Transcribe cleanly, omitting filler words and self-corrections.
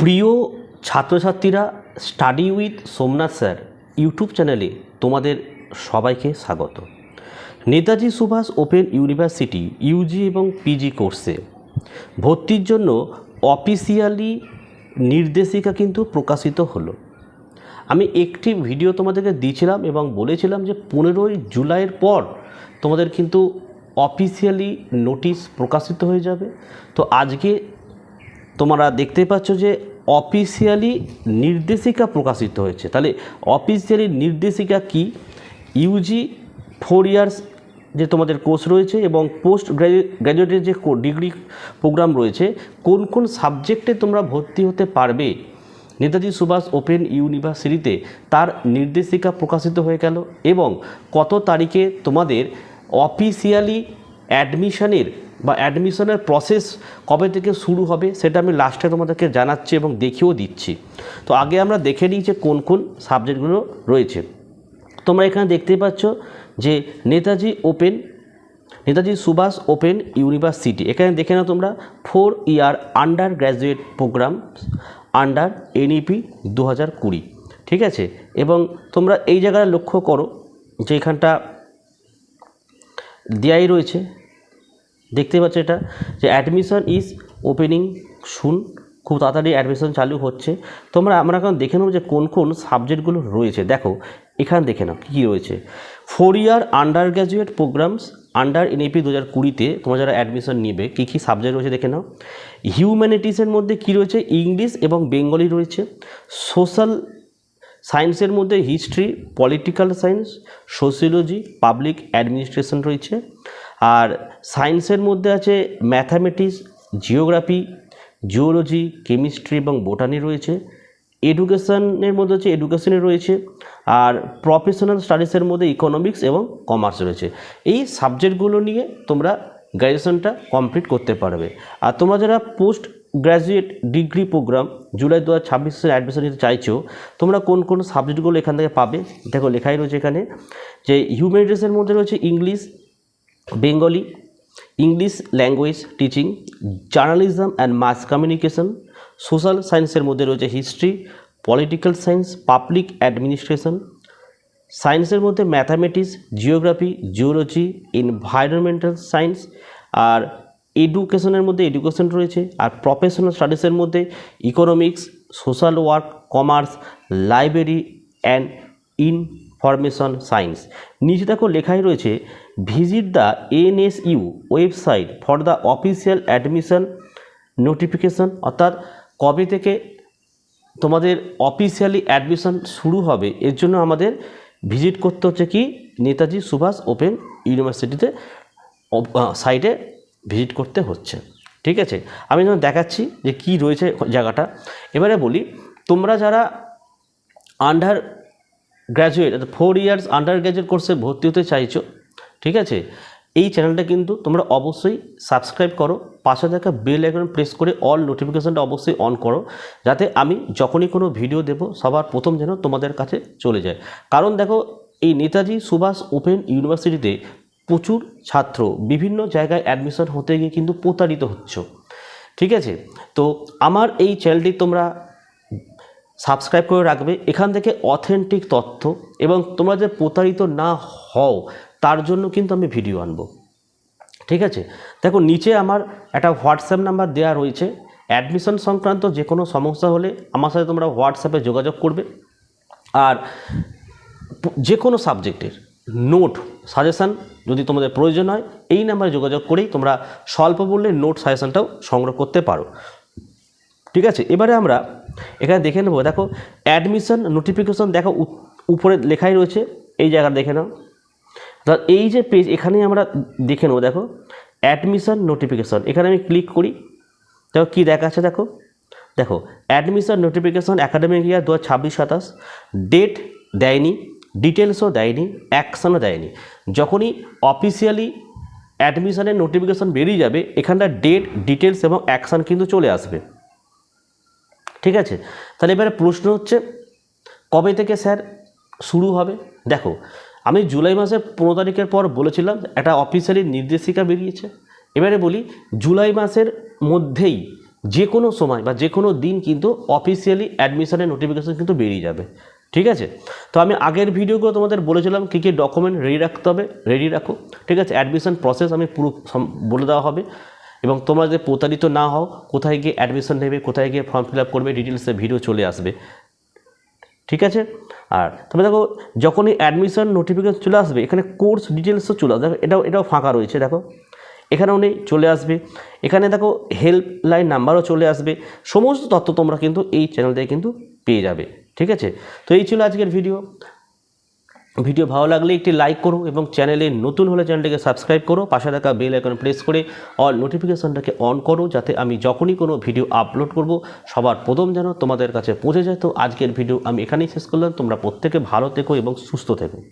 প্রিয় ছাত্রছাত্রীরা, study with Somnath sir YouTube চ্যানেলে তোমাদের সবাইকে স্বাগত। Netaji Subhash open university UG এবং পিজি কোর্সে ভর্তির জন্য অফিসিয়ালি নির্দেশিকা কিন্তু প্রকাশিত হলো। আমি একটি ভিডিও তোমাদেরকে দিয়েছিলাম এবং বলেছিলাম যে 15ই জুলাইয়ের পর তোমাদের কিন্তু অফিসিয়ালি নোটিশ প্রকাশিত হয়ে যাবে। তো আজকে তোমরা দেখতে পাচ্ছ যে অফিসিয়ালি নির্দেশিকা প্রকাশিত হয়েছে। তাহলে অফিসিয়ালি নির্দেশিকা কি? ইউজি 4 ইয়ার্স যে তোমাদের কোর্স রয়েছে এবং পোস্ট গ্র্যাজুয়েটের যে ডিগ্রি প্রোগ্রাম রয়েছে, কোন কোন সাবজেক্টে তোমরা ভর্তি হতে পারবে নেতাজি সুভাষ ওপেন ইউনিভার্সিটিতে, তার নির্দেশিকা প্রকাশিত হয়ে গেল। এবং কত তারিখে তোমাদের অফিসিয়ালি অ্যাডমিশনের প্রসেস কবে থেকে শুরু হবে সেটা আমি লাস্টে তোমাদেরকে জানাচ্ছি এবং দেখিয়েও দিচ্ছি। তো আগে আমরা দেখে নিই যে কোন কোন সাবজেক্টগুলো রয়েছে। তোমরা এখানে দেখতেই পাচ্ছ যে নেতাজি সুভাষ ওপেন ইউনিভার্সিটি, এখানে দেখে নাও তোমরা 4 year undergraduate programme under NEP 2020, ঠিক আছে। এবং তোমরা এই জায়গায় লক্ষ্য করো যে এখানটা দেয়াই রয়েছে, দেখতে পাচ্ছ এটা যে অ্যাডমিশন ইজ ওপেনিং সুন, খুব তাড়াতাড়ি অ্যাডমিশন চালু হচ্ছে। আমরা এখন দেখে নেব যে কোন কোন সাবজেক্টগুলো রয়েছে। দেখো এখানে দেখে নাও কী রয়েছে। 4 year undergraduate programs under NEP 2020-তে তোমরা যারা অ্যাডমিশন নেবে কী কী সাবজেক্ট রয়েছে দেখে নাও। হিউম্যানিটিসের মধ্যে কী রয়েছে? ইংলিশ এবং বেঙ্গলি রয়েছে। সোশ্যাল সায়েন্সের মধ্যে history, political science, sociology, public administration রয়েছে। আর সায়েন্সের মধ্যে আছে ম্যাথামেটিক্স, জিওগ্রাফি, জিওলজি, কেমিস্ট্রি এবং বোটানি রয়েছে। এডুকেশনের মধ্যে হচ্ছে এডুকেশনে রয়েছে। আর প্রফেশনাল স্টাডিজের মধ্যে ইকোনমিক্স এবং কমার্স রয়েছে। এই সাবজেক্টগুলো নিয়ে তোমরা গ্র্যাজুয়েশনটা কমপ্লিট করতে পারবে। আর তোমরা যারা post graduate degree programme July 2026 admission নিতে চাইছো, তোমরা কোন কোন সাবজেক্টগুলো এখান থেকে পাবে দেখো লেখাই রয়েছে এখানে যে হিউম্যানিটিসের মধ্যে রয়েছে English, Bengali, English language teaching, journalism and mass communication. Social সায়েন্সের মধ্যে রয়েছে history, political science, public administration. সায়েন্সের মধ্যে mathematics, geography, geology, environmental science. আর এডুকেশনের মধ্যে এডুকেশন রয়েছে। আর প্রফেশনাল স্টাডিজের মধ্যে economics, social work, commerce, library and information science. নিচে দেখো লেখাই রয়েছে visit the NSU website for the official admission notification. অর্থাৎ কবে থেকে তোমাদের অফিসিয়ালি অ্যাডমিশন শুরু হবে এর জন্য আমাদের ভিজিট করতে হচ্ছে কি নেতাজি সুভাষ ওপেন ইউনিভার্সিটিতে সাইটে ভিজিট করতে হচ্ছে, ঠিক আছে। আমি যখন দেখাচ্ছি যে কি রয়েছে জায়গাটা। এবারে বলি তোমরা যারা under graduate 4 years under graduate কোর্সে ভর্তি হতে চাইছো, ঠিক আছে, এই চ্যানেলটা কিন্তু তোমরা অবশ্যই সাবস্ক্রাইব করো, পাশে থাকা বেল আইকন প্রেস করে অল নোটিফিকেশনটা অবশ্যই অন করো, যাতে আমি যখনই কোনো ভিডিও দেব সবার প্রথম যেন তোমাদের কাছে চলে যায়। কারণ দেখো এই নেতাজি সুভাষ ওপেন ইউনিভার্সিটিতে প্রচুর ছাত্র বিভিন্ন জায়গায় অ্যাডমিশন হতে গিয়ে কিন্তু প্রতারিত হচ্ছে, ঠিক আছে। তো আমার এই চ্যানেলটি তোমরা সাবস্ক্রাইব করে রাখবে, এখান থেকে অথেন্টিক তথ্য এবং তোমরা যে প্রতারিত না হও তার জন্য কিন্তু আমি ভিডিও আনবো, ঠিক আছে। দেখো নিচে আমার একটা হোয়াটসঅ্যাপ নাম্বার দেওয়া রয়েছে। অ্যাডমিশন সংক্রান্ত যে কোনো সমস্যা হলে আমার সাথে তোমরা হোয়াটসঅ্যাপে যোগাযোগ করবে। আর যে কোনো সাবজেক্টের নোট সাজেশান যদি তোমাদের প্রয়োজন হয় এই নাম্বারে যোগাযোগ করেই তোমরা স্বল্প মূল্যে নোট সাজেশানটাও সংগ্রহ করতে পারো, ঠিক আছে। এবারে আমরা এখানে দেখে নেব। দেখো অ্যাডমিশন নোটিফিকেশন, দেখো উপরে লেখাই রয়েছে, এই জায়গা দেখে নাও। এই যে পেজ এখানে আমরা দেখে নেব। দেখো অ্যাডমিশন নোটিফিকেশন, এখানে আমি ক্লিক করি, দেখো কী দেখাচ্ছে। দেখো admission notification academic year 2026-27, date দেয়নি, ডিটেলসও দেয়নি, অ্যাকশনও দেয়নি। যখনই অফিসিয়ালি অ্যাডমিশনের নোটিফিকেশন বেরিয়ে যাবে এখানটা ডেট, ডিটেলস এবং অ্যাকশন কিন্তু চলে আসবে, ঠিক আছে। তাহলে এবারে প্রশ্ন হচ্ছে কবে থেকে স্যার শুরু হবে। দেখো আমি জুলাই মাসের 15 তারিখের পর বলেছিলাম একটা অফিসিয়ালি নির্দেশিকা বেরিয়েছে। এবারে বলি জুলাই মাসের মধ্যেই যে কোনো সময় বা যে কোনো দিন কিন্তু অফিসিয়ালি অ্যাডমিশনের নোটিফিকেশন কিন্তু বেরিয়ে যাবে। ঠিক আছে, তো আমি আগের ভিডিওগুলো তোমাদের বলেছিলাম কী কী ডকুমেন্ট রেডি রাখতে হবে, রেডি রাখো। ঠিক আছে, অ্যাডমিশন প্রসেস আমি পুরো বলে দেওয়া হবে, এবং তোমরা যে প্রতারিত না হও, কোথায় গিয়ে অ্যাডমিশন নেবে, কোথায় গিয়ে ফর্ম ফিল আপ করবে, ডিটেলসে ভিডিও চলে আসবে। ঠিক আছে, আর তবে দেখো যখনই অ্যাডমিশন নোটিফিকেশন চলে আসবে, এখানে কোর্স ডিটেলসও চলে আসবে। দেখো এটাও ফাঁকা রয়েছে, দেখো এখানেও নেই, চলে আসবে। এখানে দেখো হেল্পলাইন নাম্বারও চলে আসবে। সমস্ত তথ্য তোমরা কিন্তু এই চ্যানেল থেকে কিন্তু পেয়ে যাবে। ঠিক আছে, তো এই ছিল আজকের ভিডিও। ভিডিও ভালো লাগলে একটি লাইক করো, এবং চ্যানেলে নতুন হলে চ্যানেলটিকে সাবস্ক্রাইব করো, পাশে থাকা বেল আইকন প্রেস করে অল নোটিফিকেশনটাকে অন করো, যাতে আমি যখনই কোনো ভিডিও আপলোড করব সবার প্রথম যেন তোমাদের কাছে পৌঁছে যায়। তো আজকের ভিডিও আমি এখানেই শেষ করলাম। তোমরা প্রত্যেকে ভালো থেকো এবং সুস্থ থেকো।